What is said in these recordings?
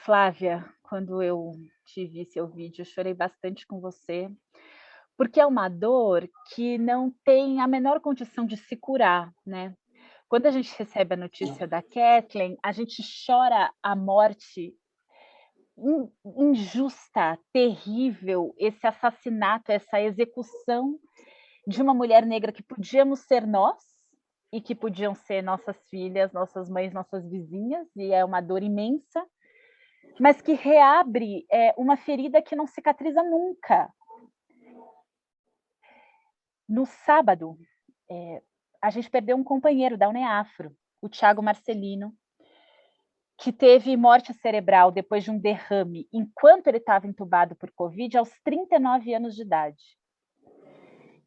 Flávia, quando eu te vi seu vídeo, eu chorei bastante com você, porque é uma dor que não tem a menor condição de se curar, né. Quando a gente recebe a notícia da Kathleen, a gente chora a morte injusta, terrível, esse assassinato, essa execução de uma mulher negra que podíamos ser nós, e que podiam ser nossas filhas, nossas mães, nossas vizinhas, e é uma dor imensa. Mas que reabre, uma ferida que não cicatriza nunca. No sábado, a gente perdeu um companheiro da Uneafro, o Thiago Marcelino, que teve morte cerebral depois de um derrame, enquanto ele estava entubado por Covid, aos 39 anos de idade.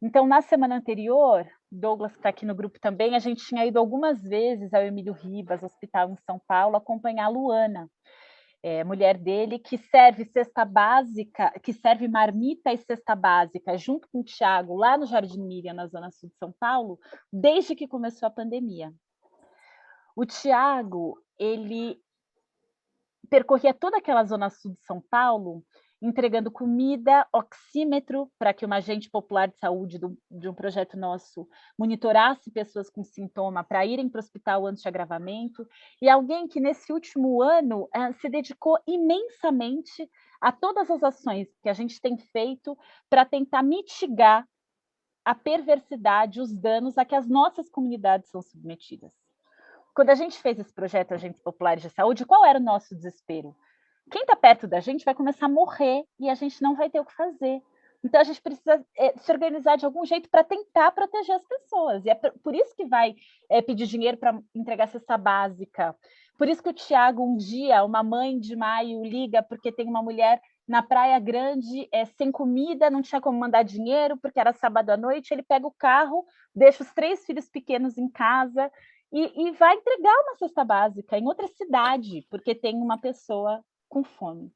Então, na semana anterior, Douglas, que está aqui no grupo também, a gente tinha ido algumas vezes ao Emílio Ribas, hospital em São Paulo, acompanhar a Luana, mulher dele, que serve cesta básica, que serve marmita e cesta básica, junto com o Thiago, lá no Jardim Miriam, na zona sul de São Paulo, desde que começou a pandemia. O Thiago, ele percorria toda aquela zona sul de São Paulo, entregando comida, oxímetro, para que uma agente popular de saúde de um projeto nosso monitorasse pessoas com sintoma para irem para o hospital antes de agravamento, e alguém que nesse último ano se dedicou imensamente a todas as ações que a gente tem feito para tentar mitigar a perversidade, os danos a que as nossas comunidades são submetidas. Quando a gente fez esse projeto Agentes Populares de Saúde, qual era o nosso desespero? Quem está perto da gente vai começar a morrer e a gente não vai ter o que fazer. Então a gente precisa se organizar de algum jeito para tentar proteger as pessoas. E é por isso que vai pedir dinheiro para entregar cesta básica. Por isso que o Thiago, um dia, uma mãe de maio, liga porque tem uma mulher na Praia Grande, sem comida, não tinha como mandar dinheiro, porque era sábado à noite. Ele pega o carro, deixa os 3 filhos pequenos em casa e vai entregar uma cesta básica em outra cidade, porque tem uma pessoa com fome.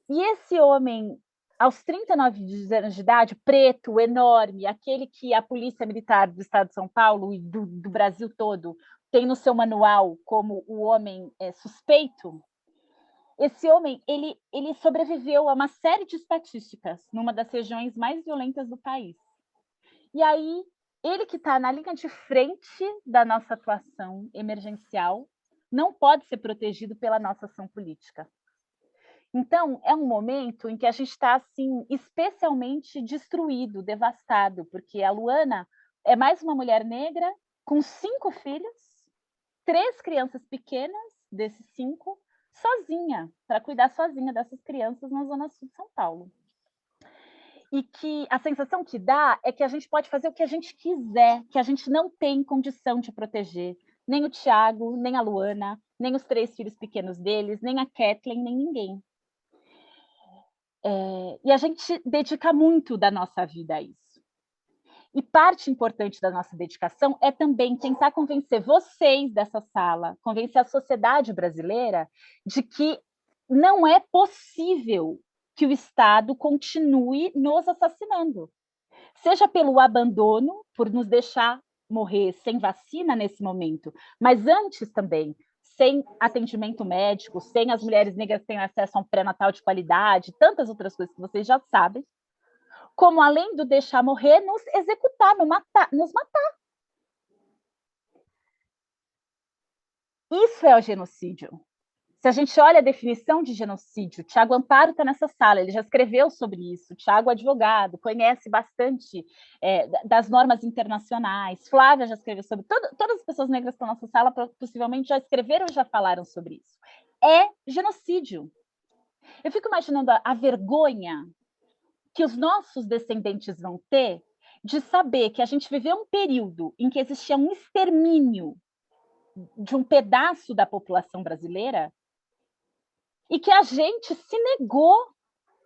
E esse homem, aos 39 anos de idade, preto, enorme, aquele que a Polícia Militar do Estado de São Paulo e do Brasil todo tem no seu manual como o homem suspeito, esse homem ele sobreviveu a uma série de estatísticas numa das regiões mais violentas do país. E aí, ele que está na linha de frente da nossa atuação emergencial, não pode ser protegido pela nossa ação política. Então, é um momento em que a gente está, assim, especialmente destruído, devastado, porque a Luana é mais uma mulher negra com 5 filhos, 3 crianças pequenas, desses 5, sozinha, para cuidar sozinha dessas crianças na zona sul de São Paulo. E que a sensação que dá é que a gente pode fazer o que a gente quiser, que a gente não tem condição de proteger nem o Thiago, nem a Luana, nem os 3 filhos pequenos deles, nem a Kathleen, nem ninguém. E a gente dedica muito da nossa vida a isso. E parte importante da nossa dedicação é também tentar convencer vocês dessa sala, convencer a sociedade brasileira de que não é possível que o Estado continue nos assassinando. Seja pelo abandono, por nos deixar morrer sem vacina nesse momento, mas antes também, sem atendimento médico, sem as mulheres negras terem acesso a um pré-natal de qualidade, tantas outras coisas que vocês já sabem, como além do deixar morrer, nos executar, nos matar. Isso é o genocídio. Se a gente olha a definição de genocídio, Tiago Amparo está nessa sala, ele já escreveu sobre isso. Tiago, advogado, conhece bastante das normas internacionais. Flávia já escreveu sobre. Todas as pessoas negras que estão nessa sala possivelmente já escreveram e já falaram sobre isso. É genocídio. Eu fico imaginando a vergonha que os nossos descendentes vão ter de saber que a gente viveu um período em que existia um extermínio de um pedaço da população brasileira e que a gente se negou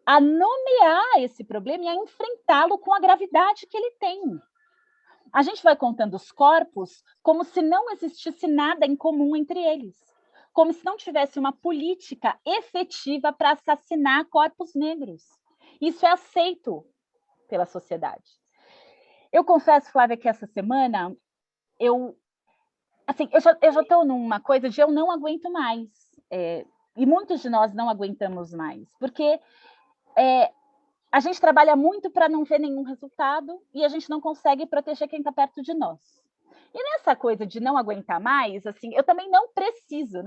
a nomear esse problema e a enfrentá-lo com a gravidade que ele tem. A gente vai contando os corpos como se não existisse nada em comum entre eles, como se não tivesse uma política efetiva para assassinar corpos negros. Isso é aceito pela sociedade. Eu confesso, Flávia, que essa semana eu já estou numa coisa de eu não aguento mais. e muitos de nós não aguentamos mais, porque a gente trabalha muito para não ver nenhum resultado e a gente não consegue proteger quem está perto de nós. E nessa coisa de não aguentar mais, assim, eu também não preciso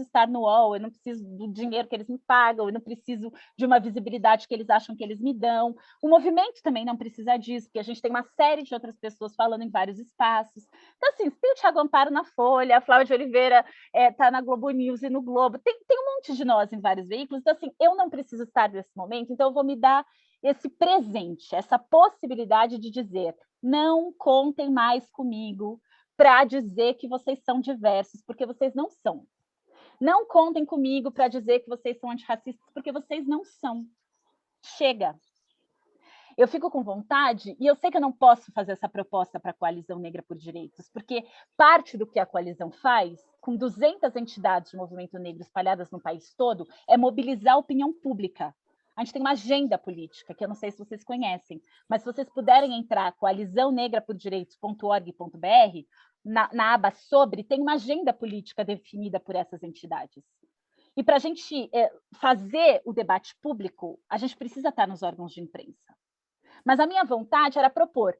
estar no UOL, eu não preciso do dinheiro que eles me pagam, eu não preciso de uma visibilidade que eles acham que eles me dão. O movimento também não precisa disso, porque a gente tem uma série de outras pessoas falando em vários espaços. Então, assim, tem o Thiago Amparo na Folha, a Flávia de Oliveira está na Globo News e no Globo, tem um monte de nós em vários veículos. Então, assim, eu não preciso estar nesse momento, então eu vou me dar esse presente, essa possibilidade de dizer: não contem mais comigo para dizer que vocês são diversos, porque vocês não são. Não contem comigo para dizer que vocês são antirracistas, porque vocês não são. Chega. Eu fico com vontade, e eu sei que eu não posso fazer essa proposta para a Coalizão Negra por Direitos, porque parte do que a coalizão faz, com 200 entidades de movimento negro espalhadas no país todo, é mobilizar a opinião pública. A gente tem uma agenda política, que eu não sei se vocês conhecem, mas se vocês puderem entrar, coalizãonegraporddireitos.org.br, na aba sobre, tem uma agenda política definida por essas entidades. E para a gente fazer o debate público, a gente precisa estar nos órgãos de imprensa. Mas a minha vontade era propor: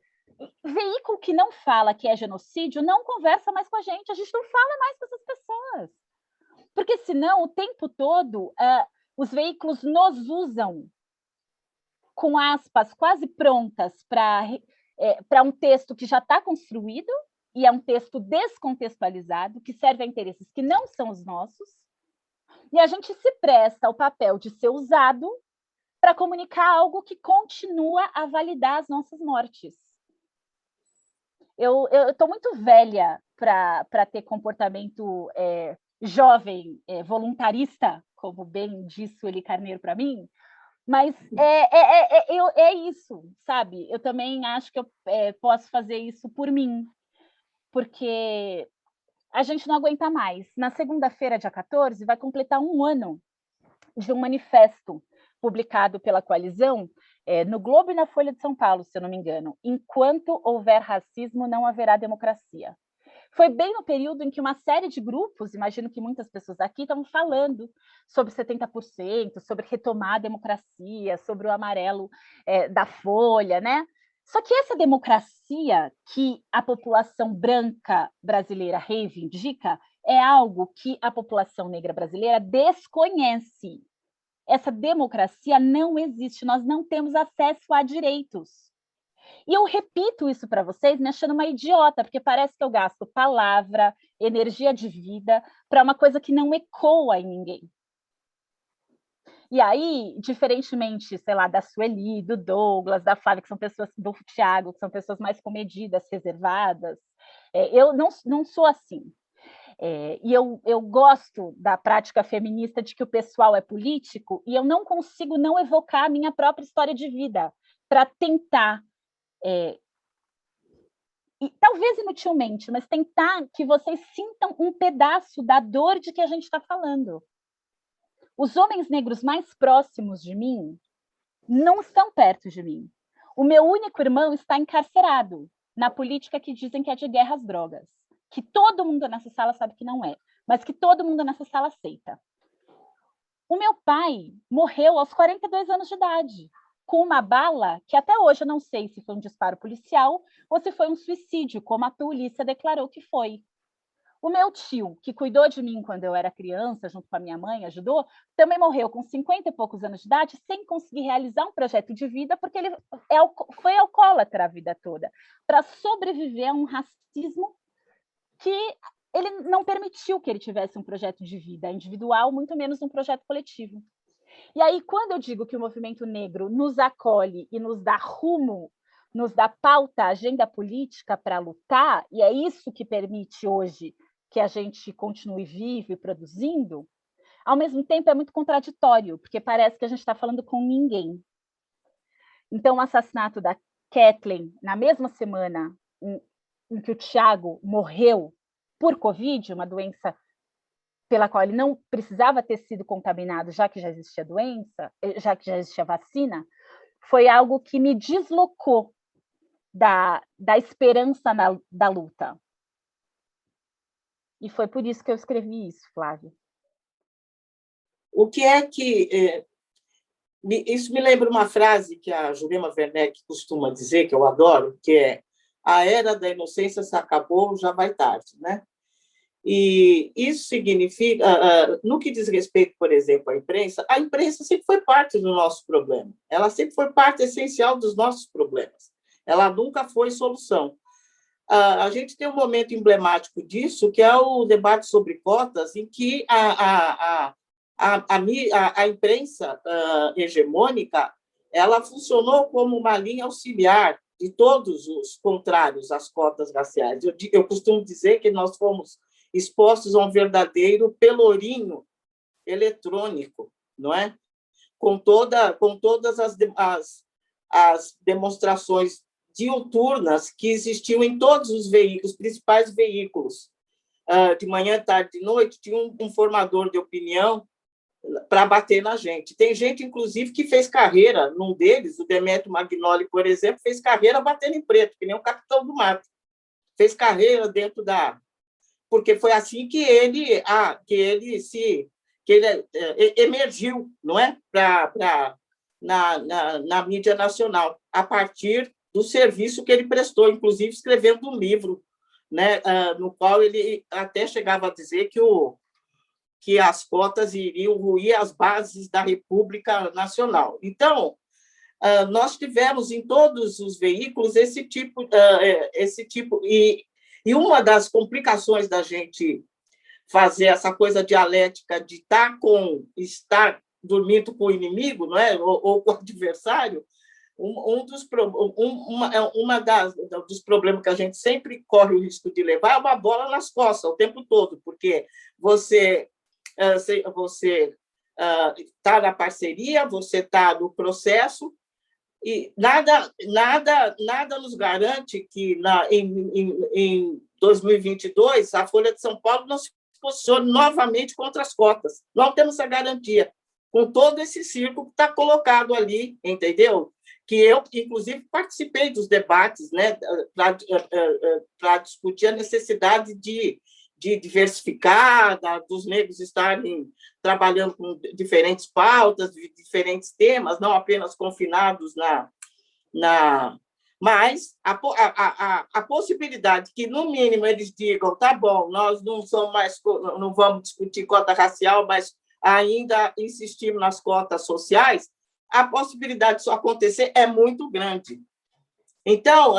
veículo que não fala que é genocídio não conversa mais com a gente não fala mais com essas pessoas. Porque senão, o tempo todo, os veículos nos usam com aspas quase prontas para um texto que já está construído, e é um texto descontextualizado, que serve a interesses que não são os nossos, e a gente se presta ao papel de ser usado para comunicar algo que continua a validar as nossas mortes. Eu estou muito velha para ter comportamento jovem, voluntarista, como bem disse o Eli Carneiro para mim, mas é isso, sabe? Eu também acho que eu posso fazer isso por mim, porque a gente não aguenta mais. Na segunda-feira, dia 14, vai completar um ano de um manifesto publicado pela coalizão no Globo e na Folha de São Paulo, se eu não me engano: enquanto houver racismo, não haverá democracia. Foi bem no período em que uma série de grupos, imagino que muitas pessoas aqui, estavam falando sobre 70%, sobre retomar a democracia, sobre o amarelo da Folha, né? Só que essa democracia que a população branca brasileira reivindica é algo que a população negra brasileira desconhece. Essa democracia não existe, nós não temos acesso a direitos. E eu repito isso para vocês me achando uma idiota, porque parece que eu gasto palavra, energia de vida para uma coisa que não ecoa em ninguém. E aí, diferentemente, sei lá, da Sueli, do Douglas, da Flávia, que são pessoas, do Thiago, que são pessoas mais comedidas, reservadas, eu não sou assim. E eu gosto da prática feminista de que o pessoal é político, e eu não consigo não evocar a minha própria história de vida para tentar, e talvez inutilmente, mas tentar que vocês sintam um pedaço da dor de que a gente está falando. Os homens negros mais próximos de mim não estão perto de mim. O meu único irmão está encarcerado na política que dizem que é de guerra às drogas, que todo mundo nessa sala sabe que não é, mas que todo mundo nessa sala aceita. O meu pai morreu aos 42 anos de idade, com uma bala que até hoje eu não sei se foi um disparo policial ou se foi um suicídio, como a polícia declarou que foi. O meu tio, que cuidou de mim quando eu era criança, junto com a minha mãe, ajudou, também morreu com 50 e poucos anos de idade, sem conseguir realizar um projeto de vida, porque ele foi alcoólatra a vida toda, para sobreviver a um racismo que ele não permitiu que ele tivesse um projeto de vida individual, muito menos um projeto coletivo. E aí, quando eu digo que o movimento negro nos acolhe e nos dá rumo, nos dá pauta, agenda política para lutar, e é isso que permite hoje que a gente continue vivo e produzindo, ao mesmo tempo é muito contraditório, porque parece que a gente está falando com ninguém. Então, o assassinato da Kathleen, na mesma semana em que o Thiago morreu por Covid, uma doença pela qual ele não precisava ter sido contaminado, já que já existia doença, já que já existia vacina, foi algo que me deslocou da esperança da luta. E foi por isso que eu escrevi isso, Flávia. O que é que... isso me lembra uma frase que a Jurema Werneck costuma dizer, que eu adoro, que é: a era da inocência se acabou, já vai tarde, né? E isso significa, no que diz respeito, por exemplo, à imprensa, a imprensa sempre foi parte do nosso problema. Ela sempre foi parte essencial dos nossos problemas. Ela nunca foi solução. A gente tem um momento emblemático disso, que é o debate sobre cotas, em que a imprensa hegemônica ela funcionou como uma linha auxiliar de todos os contrários às cotas raciais. Eu costumo dizer que nós fomos expostos a um verdadeiro pelourinho eletrônico, não é? Com todas as demonstrações diuturnas que existiam em todos os veículos, principais veículos. De manhã, tarde e noite, tinha um formador de opinião para bater na gente. Tem gente, inclusive, que fez carreira, num deles, o Demetrio Magnoli, por exemplo, fez carreira batendo em preto, que nem o Capitão do Mato. Fez carreira dentro da... Porque foi assim que ele emergiu, não é? Na mídia nacional, a partir do serviço que ele prestou, inclusive escrevendo um livro, né, no qual ele até chegava a dizer que as cotas iriam ruir as bases da República Nacional. Então, nós tivemos em todos os veículos esse tipo e uma das complicações da gente fazer essa coisa dialética de estar dormindo com o inimigo, não é? ou com o adversário, dos problemas que a gente sempre corre o risco de levar é uma bola nas costas o tempo todo, porque você está na parceria, você está no processo, e nada nos garante que em 2022 a Folha de São Paulo não se posicione novamente contra as cotas. Não temos essa garantia, com todo esse circo que está colocado ali, entendeu? Que eu, inclusive, participei dos debates, né, para discutir a necessidade de diversificar, dos negros estarem trabalhando com diferentes pautas, diferentes temas, não apenas confinados mas a possibilidade que, no mínimo, eles digam: tá bom, nós não vamos discutir cota racial, mas ainda insistimos nas cotas sociais, a possibilidade disso acontecer é muito grande. Então,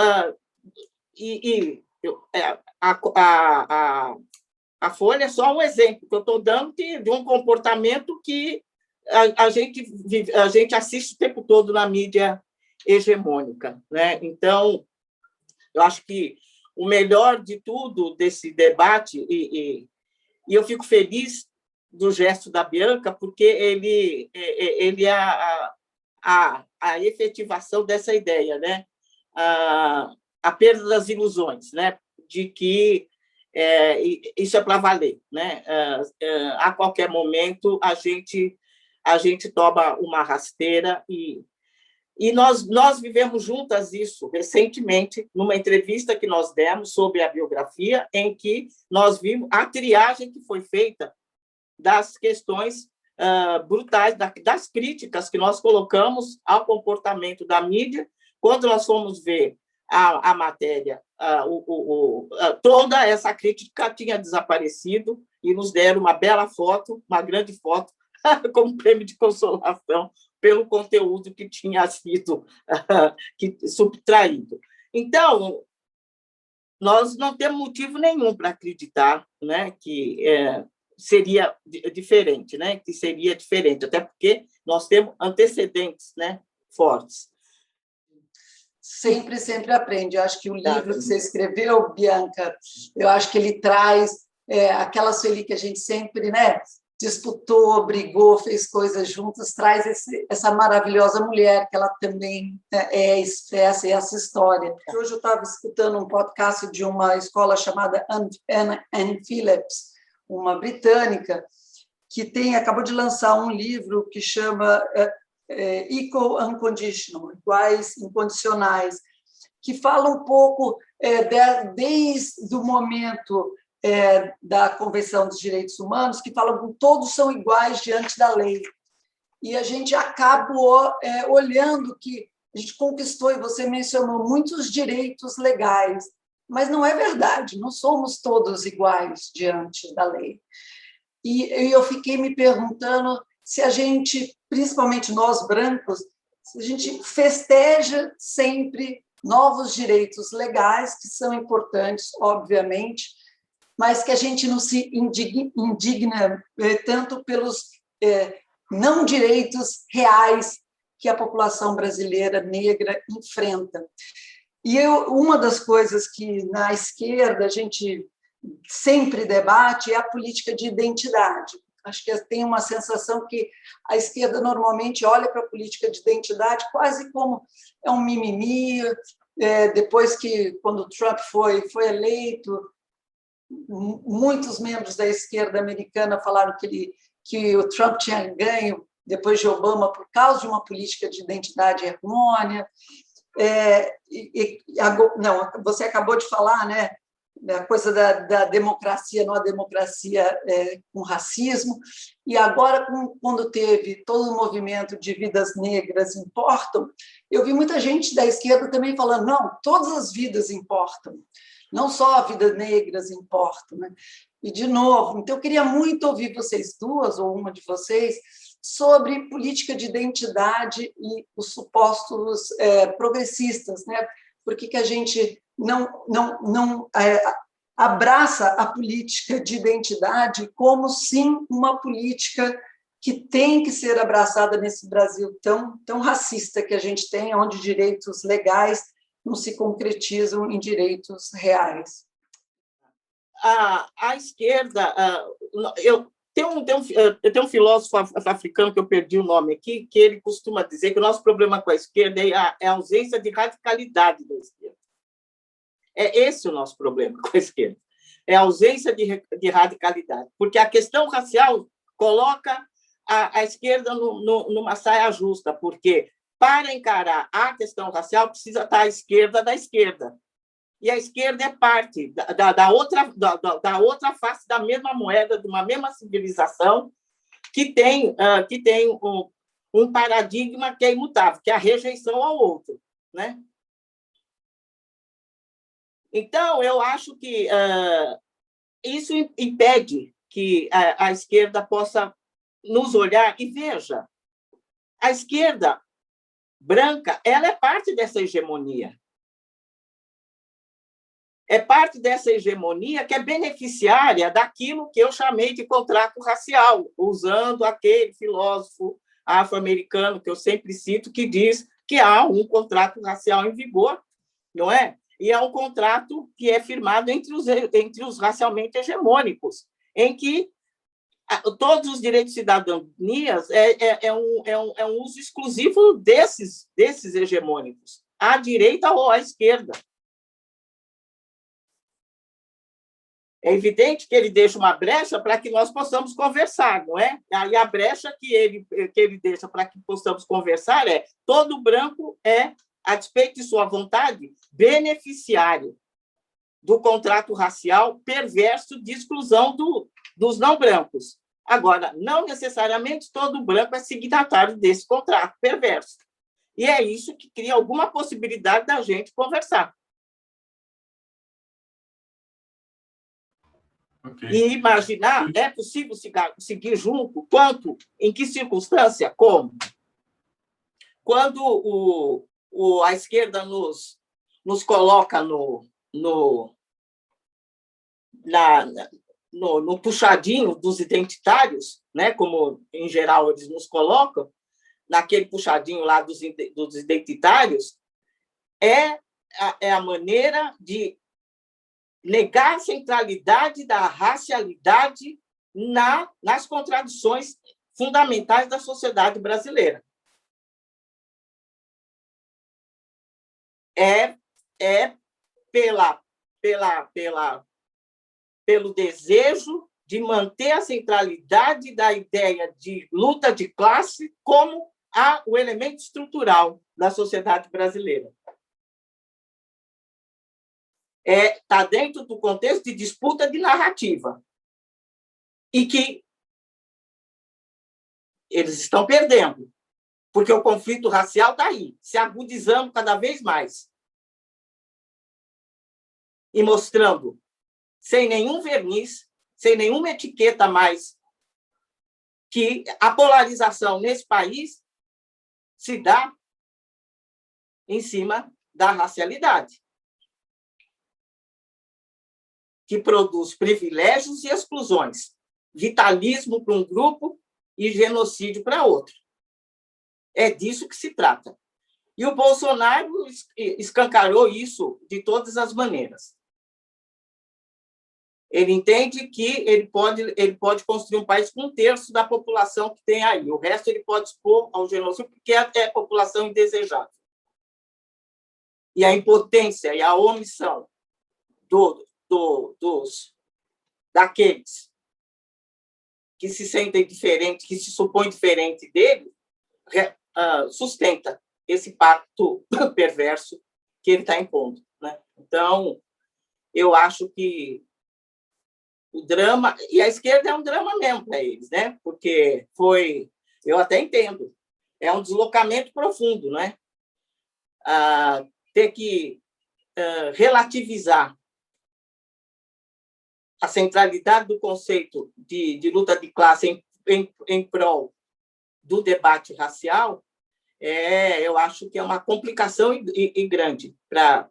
a Folha é só um exemplo que eu estou dando de um comportamento que a gente assiste o tempo todo na mídia hegemônica, né? Então, eu acho que o melhor de tudo desse debate, e eu fico feliz do gesto da Bianca, porque ele é a efetivação dessa ideia, né? A perda das ilusões, né? De que isso é para valer, né? A qualquer momento a gente toma uma rasteira e nós vivemos juntas isso recentemente, numa entrevista que nós demos sobre a biografia, em que nós vimos a triagem que foi feita das questões brutais, das críticas que nós colocamos ao comportamento da mídia. Quando nós fomos ver a matéria, toda essa crítica tinha desaparecido e nos deram uma bela foto, uma grande foto, como prêmio de consolação pelo conteúdo que tinha sido subtraído. Então, nós não temos motivo nenhum para acreditar, né, que seria diferente, né, que seria diferente, até porque nós temos antecedentes, né, fortes. Sempre aprende. Eu acho que o livro que você escreveu, Bianca, eu acho que ele traz aquela Sueli que a gente sempre, né, disputou, brigou, fez coisas juntas, traz essa maravilhosa mulher que ela também expressa essa história. Hoje eu estava escutando um podcast de uma escola chamada Anne Phillips, uma britânica, que acabou de lançar um livro que chama Equal Unconditional, Iguais Incondicionais, que fala um pouco desde o momento da Convenção dos Direitos Humanos, que falam que todos são iguais diante da lei. E a gente acabou olhando que a gente conquistou, e você mencionou, muitos direitos legais, mas não é verdade, não somos todos iguais diante da lei. E eu fiquei me perguntando se a gente, principalmente nós brancos, se a gente festeja sempre novos direitos legais, que são importantes, obviamente, mas que a gente não se indigna tanto pelos não direitos reais que a população brasileira negra enfrenta. E uma das coisas que na esquerda a gente sempre debate é a política de identidade. Acho que tem uma sensação que a esquerda normalmente olha para a política de identidade quase como é um mimimi. Depois que, quando Trump foi eleito, muitos membros da esquerda americana falaram que o Trump tinha ganho depois de Obama por causa de uma política de identidade errônea. Não, você acabou de falar, né, a coisa da democracia, não a democracia com racismo, e agora, quando teve todo o movimento de vidas negras importam, eu vi muita gente da esquerda também falando, não, todas as vidas importam, não só vidas negras importam, né? E, de novo, então eu queria muito ouvir vocês duas, ou uma de vocês, sobre política de identidade e os supostos progressistas, né? Por que a gente não abraça a política de identidade como, sim, uma política que tem que ser abraçada nesse Brasil tão racista que a gente tem, onde direitos legais não se concretizam em direitos reais? A esquerda... eu tenho um filósofo africano, que eu perdi o nome aqui, que ele costuma dizer que o nosso problema com a esquerda é a ausência de radicalidade da esquerda. É esse o nosso problema com a esquerda. É a ausência de radicalidade. Porque a questão racial coloca a esquerda numa saia justa, porque para encarar a questão racial precisa estar à esquerda da esquerda. E a esquerda é parte da outra face da mesma moeda, de uma mesma civilização que tem um paradigma que é imutável, que é a rejeição ao outro, né? Então, eu acho que isso impede que a esquerda possa nos olhar e veja, a esquerda branca, ela é parte dessa hegemonia. É parte dessa hegemonia que é beneficiária daquilo que eu chamei de contrato racial, usando aquele filósofo afro-americano que eu sempre cito, que diz que há um contrato racial em vigor, não é? E é um contrato que é firmado entre os racialmente hegemônicos, em que todos os direitos de cidadania é um uso exclusivo desses hegemônicos, à direita ou à esquerda. É evidente que ele deixa uma brecha para que nós possamos conversar, não é? Aí a brecha que ele deixa para que possamos conversar é: todo branco é, a despeito de sua vontade, beneficiário do contrato racial perverso de exclusão dos não brancos. Agora, não necessariamente todo branco é signatário desse contrato perverso. E é isso que cria alguma possibilidade da gente conversar. Okay. E imaginar, é possível seguir junto? Quanto? Em que circunstância? Como? Quando a esquerda nos coloca no puxadinho dos identitários, né? Como, em geral, eles nos colocam, naquele puxadinho lá dos identitários, é a maneira de negar a centralidade da racialidade nas contradições fundamentais da sociedade brasileira. É pelo desejo de manter a centralidade da ideia de luta de classe como o elemento estrutural da sociedade brasileira. está dentro do contexto de disputa de narrativa e que eles estão perdendo, porque o conflito racial está aí, se agudizando cada vez mais e mostrando, sem nenhum verniz, sem nenhuma etiqueta mais, que a polarização nesse país se dá em cima da racialidade, que produz privilégios e exclusões, vitalismo para um grupo e genocídio para outro. É disso que se trata. E o Bolsonaro escancarou isso de todas as maneiras. Ele entende que ele pode construir um país com 1/3 da população que tem aí. O resto ele pode expor ao genocídio, porque é população indesejável. E a impotência e a omissão daqueles que se sentem diferentes, que se supõem diferente dele, sustenta esse pacto perverso que ele está impondo, né? Então, eu acho que o drama... E a esquerda é um drama mesmo para eles, né? Porque eu até entendo, é um deslocamento profundo, né? Ter que relativizar a centralidade do conceito de luta de classe em prol do debate racial, eu acho que é uma complicação e grande para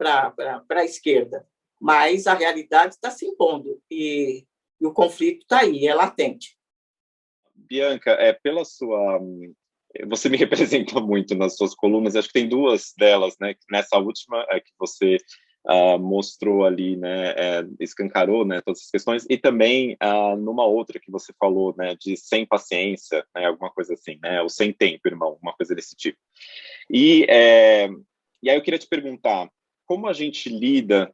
a esquerda. Mas a realidade está se impondo e o conflito está aí, é latente. Bianca, pela sua... Você me representa muito nas suas colunas, acho que tem 2 delas, né? Nessa última que você mostrou ali, né, escancarou, né, todas as questões, e também numa outra que você falou, né, de sem paciência, né, alguma coisa assim, né, ou sem tempo, irmão, uma coisa desse tipo. E aí eu queria te perguntar, como a gente lida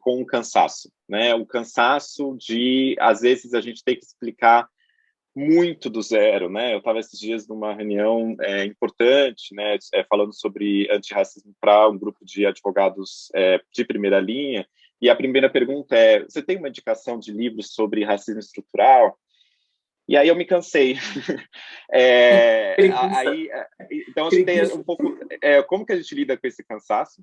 com o cansaço, né, o cansaço de, às vezes, a gente ter que explicar muito do zero, né? Eu estava esses dias numa reunião importante, né, falando sobre antirracismo para um grupo de advogados de primeira linha, e a primeira pergunta é: você tem uma indicação de livros sobre racismo estrutural? E aí eu me cansei. Então, acho que tem um pouco... como que a gente lida com esse cansaço?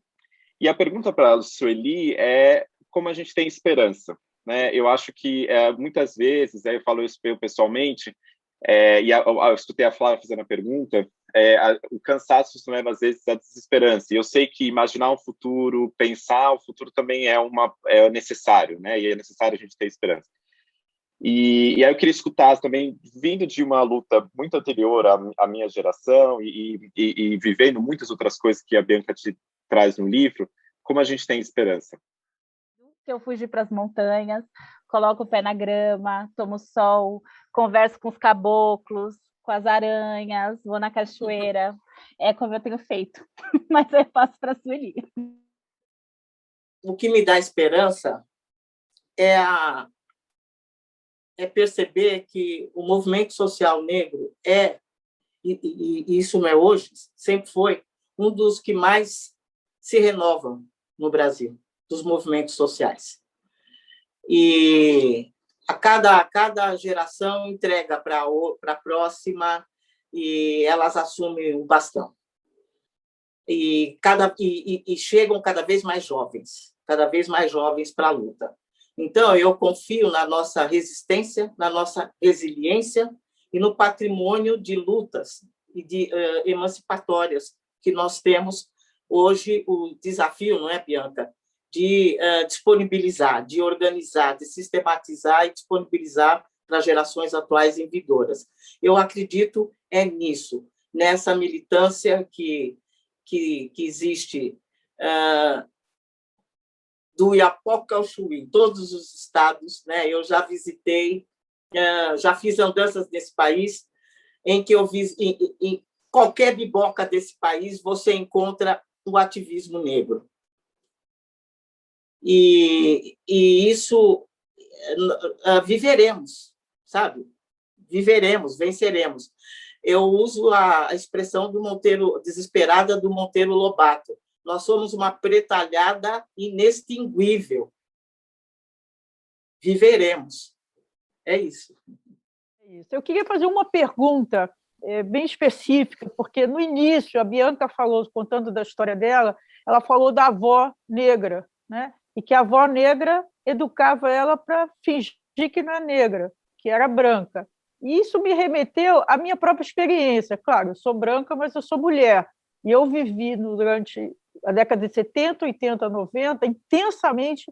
E a pergunta para a Sueli é como a gente tem esperança, né? Eu acho que muitas vezes, eu falo isso pessoalmente, eu escutei a Flávia fazendo a pergunta, o cansaço nos leva às vezes à desesperança. E eu sei que imaginar um futuro, pensar o futuro também é necessário, né? E é necessário a gente ter esperança. E aí eu queria escutar também, vindo de uma luta muito anterior à minha geração e vivendo muitas outras coisas que a Bianca te traz no livro, como a gente tem esperança. Eu fugi para as montanhas, coloco o pé na grama, tomo sol, converso com os caboclos, com as aranhas, vou na cachoeira. É como eu tenho feito, mas eu passo para a Sueli. O que me dá esperança é perceber que o movimento social negro e isso não é hoje, sempre foi, um dos que mais se renovam no Brasil, dos movimentos sociais. E a cada geração entrega para a próxima e elas assumem o bastão. E chegam cada vez mais jovens para a luta. Então, eu confio na nossa resistência, na nossa resiliência e no patrimônio de lutas e de emancipatórias que nós temos hoje. O desafio, não é, Bianca? De disponibilizar, de organizar, de sistematizar e disponibilizar para as gerações atuais e vindouras. Eu acredito nisso, nessa militância que existe do Iapoca ao Chuí, em todos os estados, né? Eu já visitei, já fiz andanças nesse país, em que eu vi em qualquer biboca desse país você encontra o ativismo negro. E isso viveremos, sabe? Viveremos, venceremos. Eu uso a expressão do Monteiro, desesperada do Monteiro Lobato. Nós somos uma pretalhada inextinguível. Viveremos. É isso. Eu queria fazer uma pergunta bem específica, porque no início a Bianca falou, contando da história dela, ela falou da avó negra, né? E que a avó negra educava ela para fingir que não é negra, que era branca. E isso me remeteu à minha própria experiência. Claro, eu sou branca, mas eu sou mulher. E eu vivi durante a década de 70, 80, 90, intensamente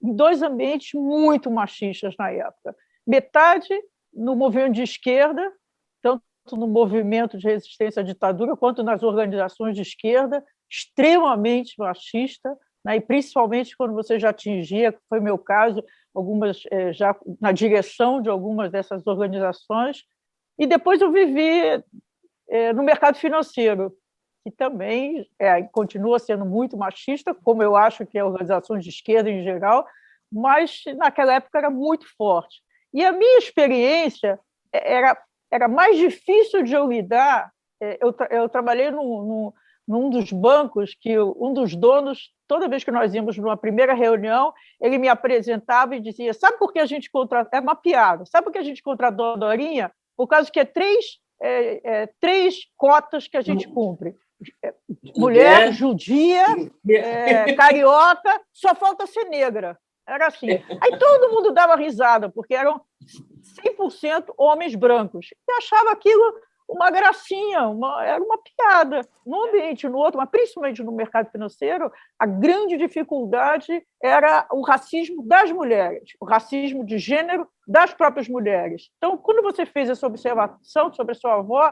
em dois ambientes muito machistas na época. Metade no movimento de esquerda, tanto no movimento de resistência à ditadura, quanto nas organizações de esquerda, extremamente machista, né? E principalmente quando você já atingia, que foi meu caso, algumas já na direção de algumas dessas organizações. E depois eu vivi no mercado financeiro, que também continua sendo muito machista, como eu acho que organizações de esquerda em geral, mas naquela época era muito forte. E a minha experiência era mais difícil de eu lidar. Eu trabalhei num dos bancos que um dos donos, toda vez que nós íamos numa primeira reunião, ele me apresentava e dizia: sabe por que a gente contratou? É uma piada. Sabe por que a gente contratou a Dorinha? Por causa que três cotas que a gente cumpre. Mulher, judia, carioca, só falta ser negra. Era assim. Aí todo mundo dava risada, porque eram 100% homens brancos. E achava aquilo uma gracinha, era uma piada. Num ambiente, no outro, mas principalmente no mercado financeiro, a grande dificuldade era o racismo das mulheres, o racismo de gênero das próprias mulheres. Então, quando você fez essa observação sobre a sua avó,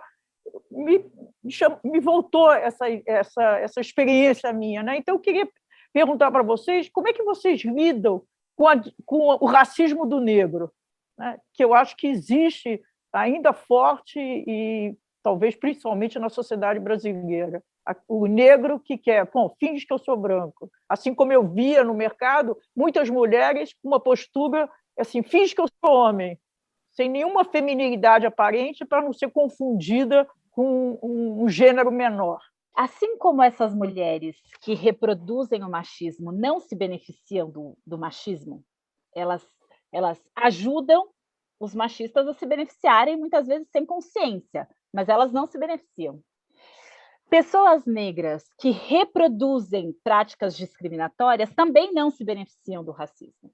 me voltou essa experiência minha, né? Então, eu queria perguntar para vocês como é que vocês lidam com o racismo do negro, né? Que eu acho que existe ainda forte e talvez principalmente na sociedade brasileira. O negro que quer, finge que eu sou branco. Assim como eu via no mercado muitas mulheres com uma postura assim, finge que eu sou homem, sem nenhuma feminilidade aparente para não ser confundida com um gênero menor. Assim como essas mulheres que reproduzem o machismo não se beneficiam do machismo, elas ajudam os machistas a se beneficiarem, muitas vezes sem consciência, mas elas não se beneficiam. Pessoas negras que reproduzem práticas discriminatórias também não se beneficiam do racismo.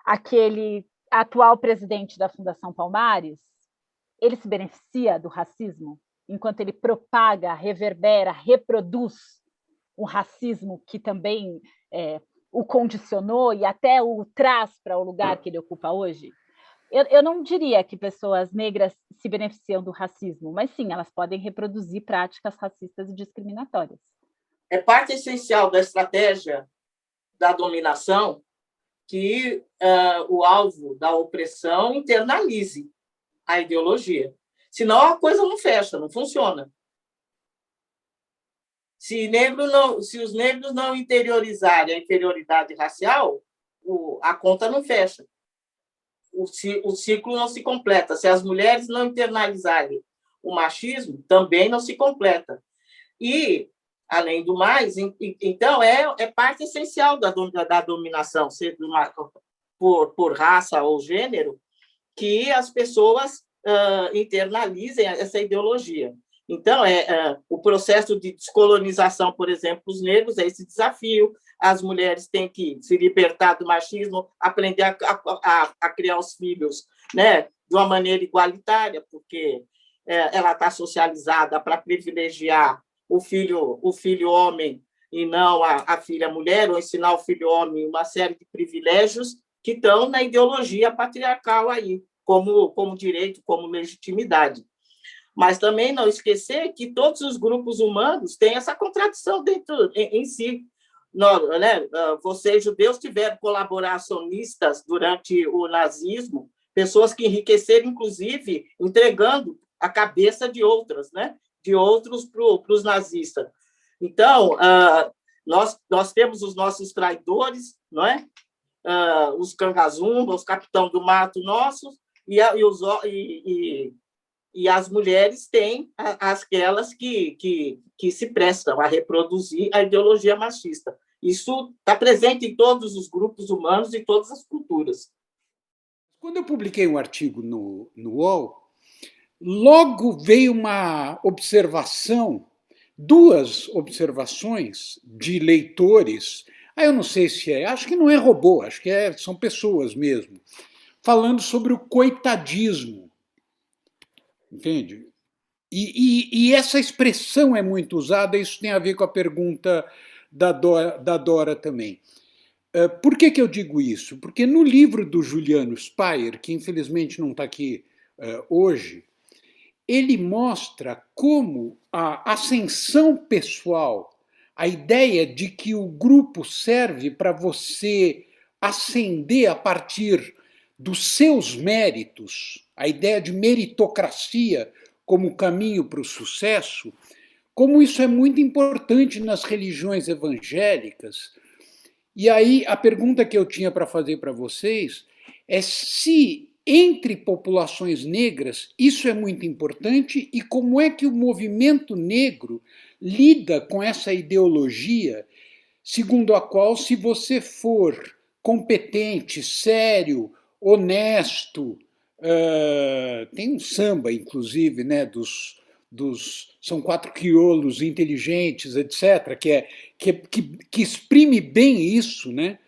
Aquele atual presidente da Fundação Palmares, ele se beneficia do racismo enquanto ele propaga, reverbera, reproduz um racismo que também o condicionou e até o traz para o lugar que ele ocupa hoje? Eu não diria que pessoas negras se beneficiam do racismo, mas sim, elas podem reproduzir práticas racistas e discriminatórias. É parte essencial da estratégia da dominação que o alvo da opressão internalize a ideologia. Senão a coisa não fecha, não funciona. Se os negros não interiorizarem a inferioridade racial, a conta não fecha. O ciclo não se completa. Se as mulheres não internalizarem o machismo, também não se completa. E, além do mais, então, é parte essencial da dominação, seja por raça ou gênero, que as pessoas internalizem essa ideologia. Então, o processo de descolonização, por exemplo, dos negros, é esse desafio. As mulheres têm que se libertar do machismo, aprender a criar os filhos, né, de uma maneira igualitária, porque ela está socializada para privilegiar o filho homem e não a filha mulher, ou ensinar o filho homem uma série de privilégios que estão na ideologia patriarcal aí, como direito, como legitimidade. Mas também não esquecer que todos os grupos humanos têm essa contradição dentro em si. Né? Vocês, judeus, tiveram colaboracionistas durante o nazismo, pessoas que enriqueceram, inclusive, entregando a cabeça de outras, né? De outros para os nazistas. Então, nós temos os nossos traidores, não é? Os cangazumba, os capitão do mato nossos, e E as mulheres têm aquelas que se prestam a reproduzir a ideologia machista. Isso está presente em todos os grupos humanos e todas as culturas. Quando eu publiquei um artigo no UOL, logo veio uma observação, duas observações de leitores. Eu não sei se acho que não é robô, acho que são pessoas mesmo, falando sobre o coitadismo. Entende? E essa expressão é muito usada, isso tem a ver com a pergunta da Dora também. Por que eu digo isso? Porque no livro do Juliano Speyer, que infelizmente não está aqui hoje, ele mostra como a ascensão pessoal, a ideia de que o grupo serve para você ascender a partir dos seus méritos, a ideia de meritocracia como caminho para o sucesso, como isso é muito importante nas religiões evangélicas. E aí a pergunta que eu tinha para fazer para vocês é se entre populações negras isso é muito importante e como é que o movimento negro lida com essa ideologia segundo a qual, se você for competente, sério, honesto, tem um samba, inclusive, né, são 4 crioulos inteligentes, etc., que exprime bem isso, né?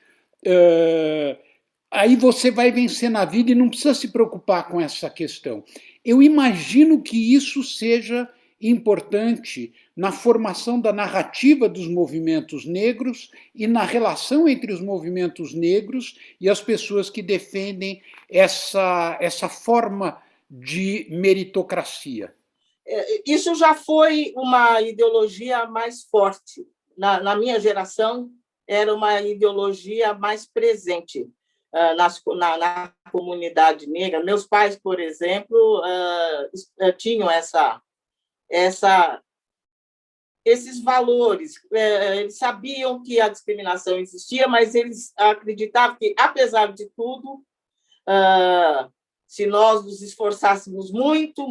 Aí você vai vencer na vida e não precisa se preocupar com essa questão. Eu imagino que isso seja importante na formação da narrativa dos movimentos negros e na relação entre os movimentos negros e as pessoas que defendem essa forma de meritocracia. Isso já foi uma ideologia mais forte. Na minha geração, era uma ideologia mais presente na comunidade negra. Meus pais, por exemplo, tinham esses valores. Eles sabiam que a discriminação existia, mas eles acreditavam que, apesar de tudo, se nós nos esforçássemos muito,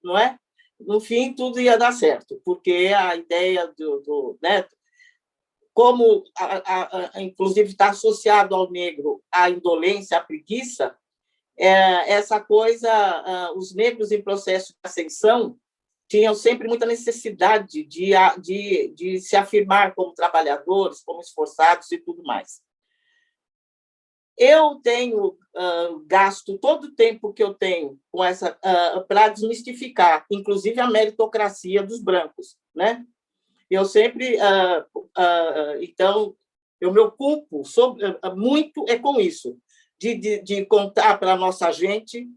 não é? No fim, tudo ia dar certo, porque a ideia né, como, inclusive, está associado ao negro a indolência, a preguiça, essa coisa, os negros em processo de ascensão tinham sempre muita necessidade de se afirmar como trabalhadores, como esforçados e tudo mais. Eu tenho gasto todo o tempo que eu tenho com para desmistificar, inclusive a meritocracia dos brancos, né? Eu sempre, então, eu me ocupo muito com isso, de contar para a nossa gente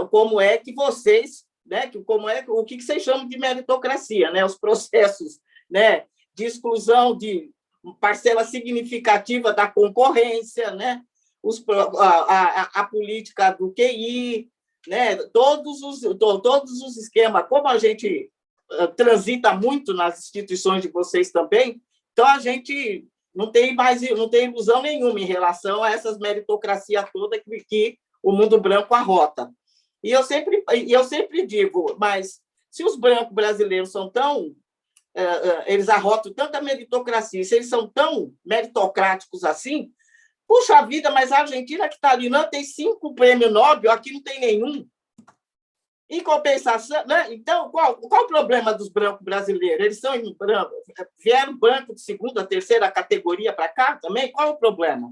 como é que vocês, né, o que vocês chamam de meritocracia, né, os processos, né, de exclusão de parcela significativa da concorrência, né, a política do QI, né, todos os esquemas, como a gente transita muito nas instituições de vocês também, então a gente não tem ilusão nenhuma em relação a essas meritocracias todas que o mundo branco arrota. E eu sempre digo, mas se os brancos brasileiros são tão... eles arrotam tanta meritocracia, se eles são tão meritocráticos assim, puxa vida, mas a Argentina que está ali não tem 5 prêmios Nobel, aqui não tem nenhum. Em compensação, né? Então, qual o problema dos brancos brasileiros? Eles vieram branco de 2ª, 3ª categoria para cá também? Qual é o problema?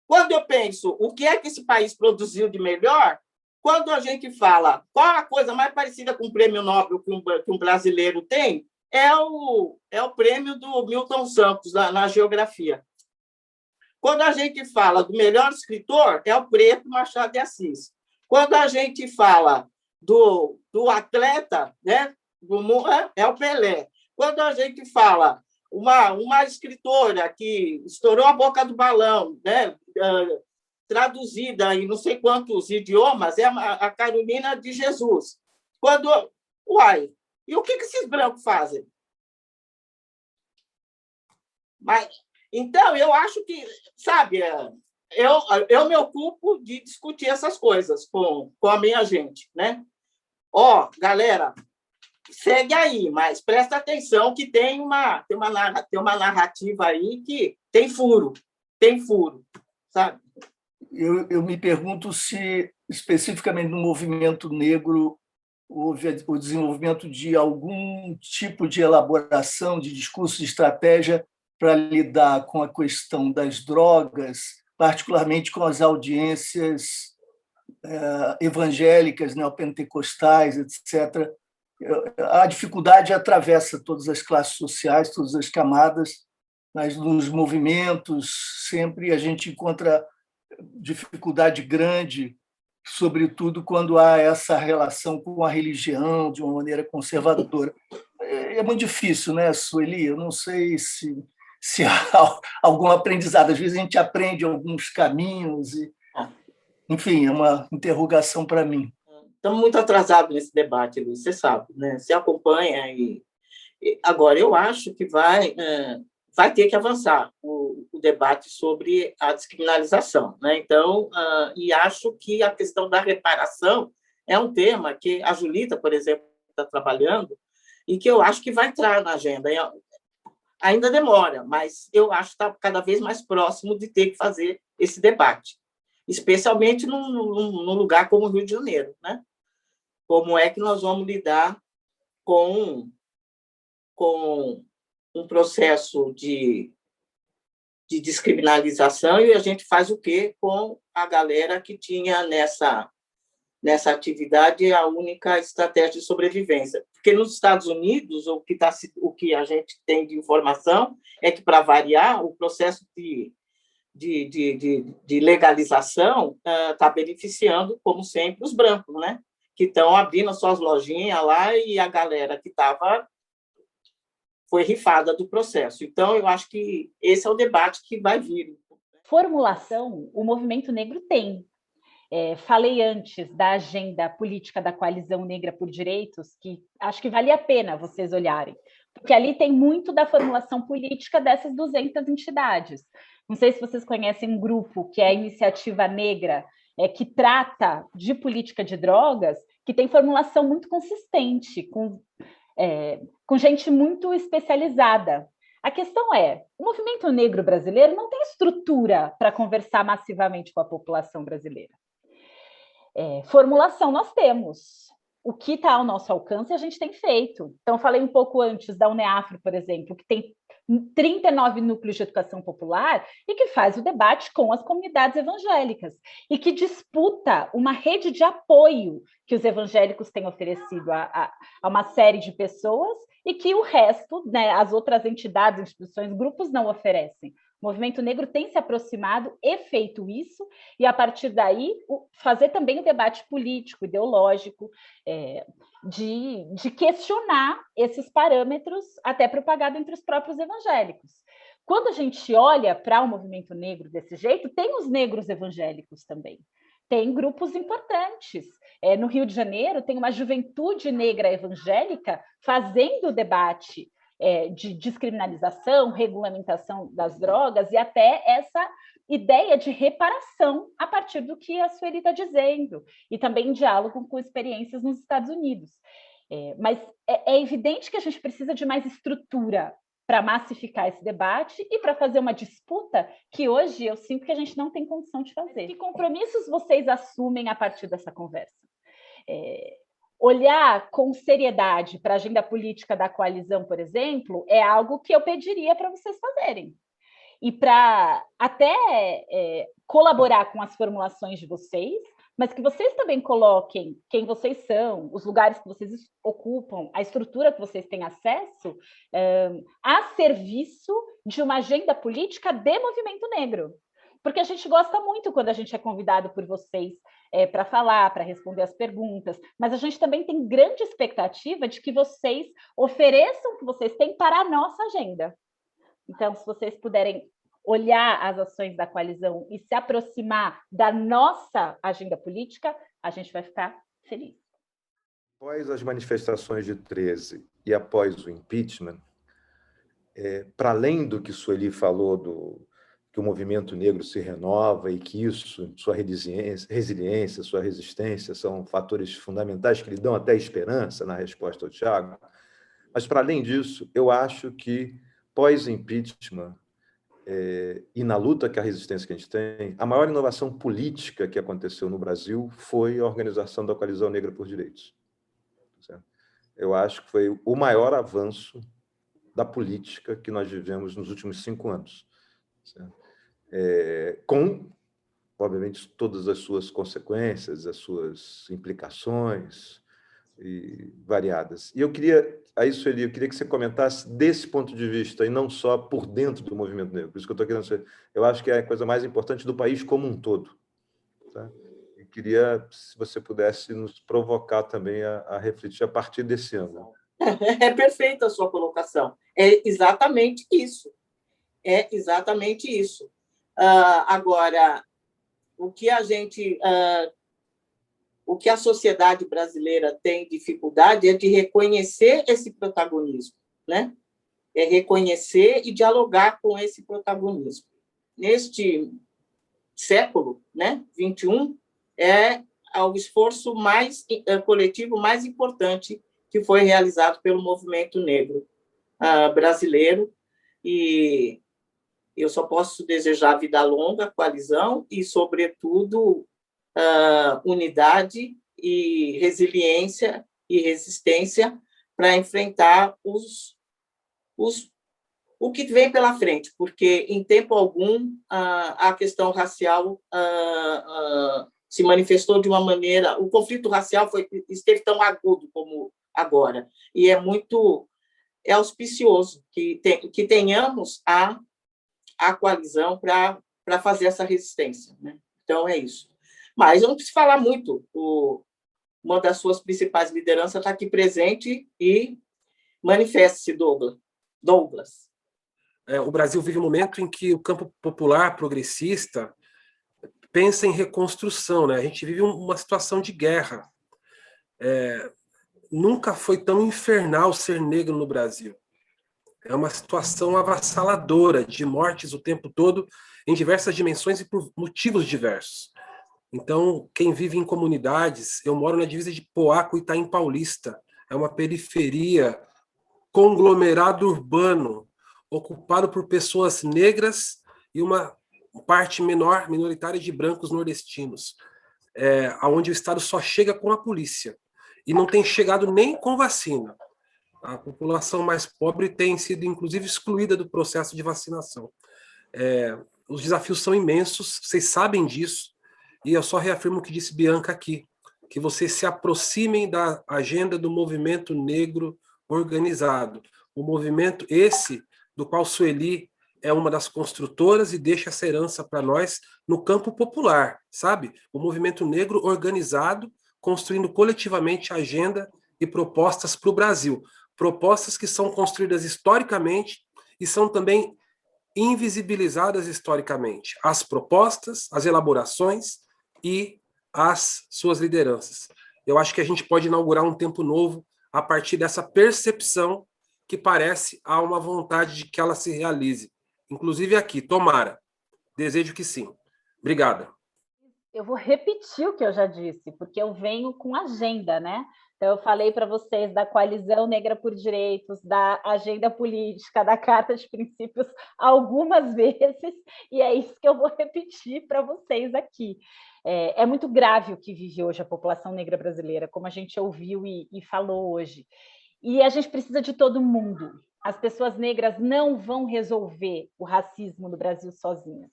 Quando eu penso o que é que esse país produziu de melhor, quando a gente fala qual a coisa mais parecida com o prêmio Nobel que um brasileiro tem, é o prêmio do Milton Santos na geografia. Quando a gente fala do melhor escritor, é o Preto Machado de Assis. Quando a gente fala do atleta, né, é o Pelé. Quando a gente fala uma escritora que estourou a boca do balão, né, traduzida em não sei quantos idiomas, é a Carolina de Jesus. E o que esses brancos fazem? Então, eu acho que, sabe, eu me ocupo de discutir essas coisas com a minha gente, né? Ó, galera, segue aí, mas presta atenção que tem uma narrativa aí que tem furo, sabe? Eu me pergunto se, especificamente no movimento negro, houve o desenvolvimento de algum tipo de elaboração, de discurso, de estratégia para lidar com a questão das drogas, particularmente com as audiências evangélicas, neopentecostais, etc. A dificuldade atravessa todas as classes sociais, todas as camadas, mas nos movimentos sempre a gente encontra dificuldade grande, sobretudo quando há essa relação com a religião de uma maneira conservadora. É muito difícil, né, Sueli? Eu não sei se há algum aprendizado. Às vezes a gente aprende alguns caminhos, enfim, é uma interrogação para mim. Estamos muito atrasados nesse debate, Luiz, você sabe, né? Você acompanha agora eu acho que vai ter que avançar o debate sobre a descriminalização, né? Então, e acho que a questão da reparação é um tema que a Julita, por exemplo, está trabalhando e que eu acho que vai entrar na agenda. Ainda demora, mas eu acho que está cada vez mais próximo de ter que fazer esse debate, especialmente num lugar como o Rio de Janeiro, né? Como é que nós vamos lidar com um processo de descriminalização e a gente faz o quê com a galera que tinha nessa atividade a única estratégia de sobrevivência? Porque nos Estados Unidos, o que a gente tem de informação é que, para variar, o processo de legalização está beneficiando, como sempre, os brancos, né? Que estão abrindo suas lojinhas lá e a galera que foi rifada do processo. Então, eu acho que esse é o debate que vai vir. Formulação, o movimento negro tem. Falei antes da agenda política da Coalizão Negra por Direitos, que acho que vale a pena vocês olharem, porque ali tem muito da formulação política dessas 200 entidades. Não sei se vocês conhecem um grupo que é a Iniciativa Negra, que trata de política de drogas, que tem formulação muito consistente, com gente muito especializada. A questão o movimento negro brasileiro não tem estrutura para conversar massivamente com a população brasileira. Formulação nós temos. O que está ao nosso alcance a gente tem feito. Então, falei um pouco antes da UNEAFRO, por exemplo, que tem 39 núcleos de educação popular e que faz o debate com as comunidades evangélicas e que disputa uma rede de apoio que os evangélicos têm oferecido a uma série de pessoas e que o resto, né, as outras entidades, instituições, grupos não oferecem. O movimento negro tem se aproximado e feito isso, e a partir daí fazer também o debate político, ideológico, de questionar esses parâmetros até propagado entre os próprios evangélicos. Quando a gente olha para o movimento negro desse jeito, tem os negros evangélicos também. Tem grupos importantes. No Rio de Janeiro, tem uma juventude negra evangélica fazendo o debate de descriminalização, regulamentação das drogas e até essa ideia de reparação a partir do que a Sueli está dizendo, e também em diálogo com experiências nos Estados Unidos. Mas é evidente que a gente precisa de mais estrutura para massificar esse debate e para fazer uma disputa que hoje eu sinto que a gente não tem condição de fazer. Que compromissos vocês assumem a partir dessa conversa? Olhar com seriedade para a agenda política da coalizão, por exemplo, é algo que eu pediria para vocês fazerem. E para até colaborar com as formulações de vocês, mas que vocês também coloquem quem vocês são, os lugares que vocês ocupam, a estrutura que vocês têm acesso, a serviço de uma agenda política de movimento negro. Porque a gente gosta muito quando a gente é convidado por vocês para falar, para responder as perguntas, mas a gente também tem grande expectativa de que vocês ofereçam o que vocês têm para a nossa agenda. Então, se vocês puderem olhar as ações da coalizão e se aproximar da nossa agenda política, a gente vai ficar feliz. Após as manifestações de 13 e após o impeachment, para além do que Sueli falou que o movimento negro se renova e que isso, sua resiliência, sua resistência, são fatores fundamentais que lhe dão até esperança na resposta ao Thiago. Mas, para além disso, eu acho que, pós-impeachment, e na luta que a resistência que a gente tem, a maior inovação política que aconteceu no Brasil foi a organização da Coalizão Negra por Direitos. Certo? Eu acho que foi o maior avanço da política que nós vivemos nos últimos 5 anos. Certo? Com, obviamente, todas as suas consequências, as suas implicações e variadas. E eu queria, aí, Sueli, eu queria que você comentasse desse ponto de vista, e não só por dentro do movimento negro. Por isso que eu estou querendo dizer, eu acho que é a coisa mais importante do país como um todo. Tá? E queria, se você pudesse nos provocar também a refletir a partir desse ângulo. É perfeita a sua colocação. É exatamente isso. É exatamente isso. Agora, o que a sociedade brasileira tem dificuldade é de reconhecer esse protagonismo, né? É reconhecer e dialogar com esse protagonismo. Neste século, né, 21, é o esforço coletivo mais importante que foi realizado pelo movimento negro brasileiro, e eu só posso desejar vida longa, coalizão e, sobretudo, unidade e resiliência e resistência para enfrentar o que vem pela frente, porque, em tempo algum, a questão racial se manifestou de uma maneira... O conflito racial esteve tão agudo como agora, e é auspicioso que tenhamos a coalizão para fazer essa resistência, né? Então, é isso. Mas eu não preciso falar muito. Uma das suas principais lideranças está aqui presente e manifeste-se, Douglas. O Brasil vive um momento em que o campo popular progressista pensa em reconstrução, né? A gente vive uma situação de guerra. Nunca foi tão infernal ser negro no Brasil. É uma situação avassaladora, de mortes o tempo todo, em diversas dimensões e por motivos diversos. Então, quem vive em comunidades... Eu moro na divisa de Poá com Itaim Paulista. É uma periferia, conglomerado urbano, ocupado por pessoas negras e uma parte minoritária de brancos nordestinos, onde o Estado só chega com a polícia. E não tem chegado nem com vacina. A população mais pobre tem sido, inclusive, excluída do processo de vacinação. Os desafios são imensos, vocês sabem disso, e eu só reafirmo o que disse Bianca aqui, que vocês se aproximem da agenda do movimento negro organizado. O movimento esse, do qual Sueli é uma das construtoras e deixa essa herança para nós no campo popular, sabe? O movimento negro organizado, construindo coletivamente a agenda e propostas para o Brasil. Propostas que são construídas historicamente e são também invisibilizadas historicamente. As propostas, as elaborações e as suas lideranças. Eu acho que a gente pode inaugurar um tempo novo a partir dessa percepção que parece há uma vontade de que ela se realize. Inclusive aqui, tomara. Desejo que sim. Obrigada. Eu vou repetir o que eu já disse, porque eu venho com agenda, né? Então, eu falei para vocês da Coalizão Negra por Direitos, da agenda política, da Carta de Princípios algumas vezes, e é isso que eu vou repetir para vocês aqui. É muito grave o que vive hoje a população negra brasileira, como a gente ouviu e falou hoje. E a gente precisa de todo mundo. As pessoas negras não vão resolver o racismo no Brasil sozinhas.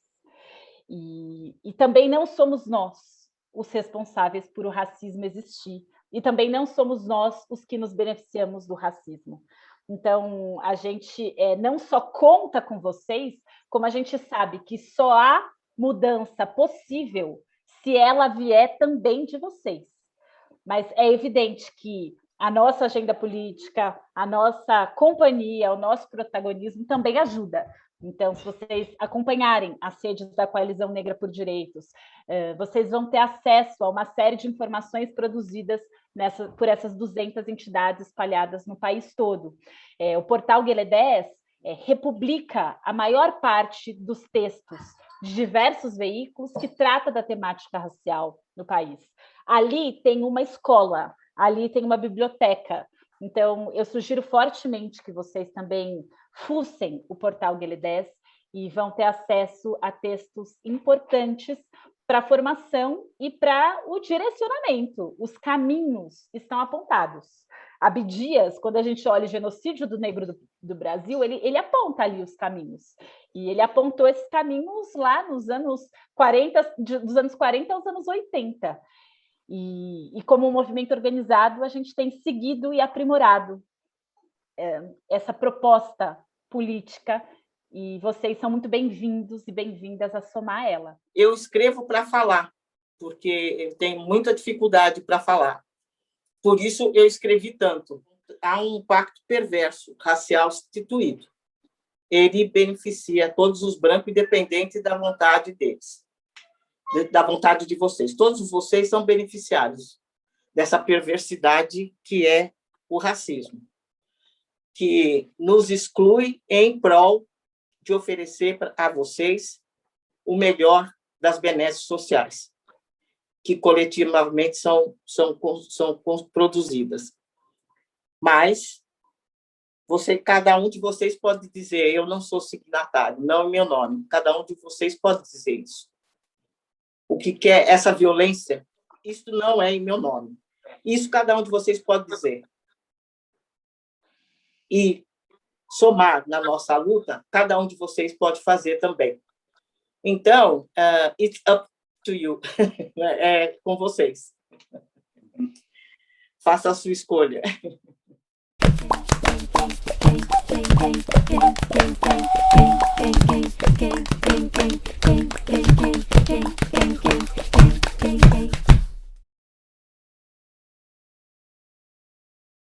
E também não somos nós os responsáveis por o racismo existir. E também não somos nós os que nos beneficiamos do racismo. Então, a gente não só conta com vocês, como a gente sabe que só há mudança possível se ela vier também de vocês. Mas é evidente que a nossa agenda política, a nossa companhia, o nosso protagonismo também ajuda. Então, se vocês acompanharem as redes da Coalizão Negra por Direitos, vocês vão ter acesso a uma série de informações produzidas por essas 200 entidades espalhadas no país todo. O portal Guelé 10, republica a maior parte dos textos de diversos veículos que trata da temática racial no país. Ali tem uma escola, ali tem uma biblioteca. Então, eu sugiro fortemente que vocês também fuçem o portal Guelidez e vão ter acesso a textos importantes para a formação e para o direcionamento. Os caminhos estão apontados. Abdias, quando a gente olha o genocídio do negro do Brasil, ele aponta ali os caminhos. E ele apontou esses caminhos lá nos anos 40, dos anos 40 aos anos 80. E como um movimento organizado, a gente tem seguido e aprimorado essa proposta política, e vocês são muito bem-vindos e bem-vindas a somar ela. Eu escrevo para falar, porque eu tenho muita dificuldade para falar. Por isso, eu escrevi tanto. Há um pacto perverso, racial instituído. Ele beneficia todos os brancos, independente da vontade deles, da vontade de vocês. Todos vocês são beneficiários dessa perversidade que é o racismo, que nos exclui em prol de oferecer a vocês o melhor das benesses sociais, que coletivamente são produzidas. Mas cada um de vocês pode dizer: eu não sou signatário, não é meu nome. Cada um de vocês pode dizer isso. O que é essa violência? Isso não é em meu nome. Isso cada um de vocês pode dizer. E somar na nossa luta, cada um de vocês pode fazer também. Então, it's up to you. É com vocês. Faça a sua escolha.